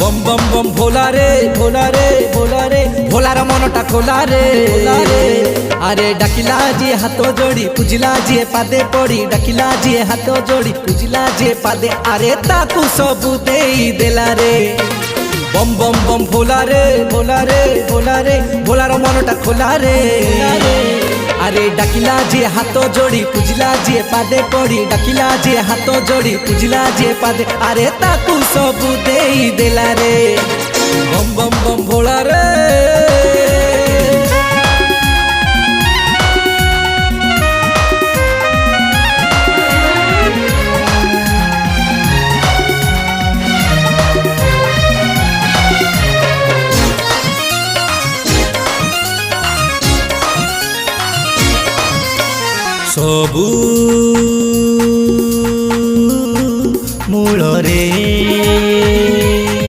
बम बम बम भोला रे भोला रे भोला रे भोलार मनटा खोला रे अरे डाकिला जी हाथ जोड़ी पूजिला जी पादे पड़ी डाकिला जी हाथ जोड़ी पूजिला जी पादे अरे ताकू सबू देई देला रे बम बम बम भोला रे भोला रे भोला रे भोलार मनटा खोला रे अरे डाकिला जी हाथ जोड़ी पूजिला जी पादे पड़ी डाकिला जी हाथ जोड़ी पूजिला जी पादे अरे ताकू सबू देई देला रे बम बम बम भोला रे। सबू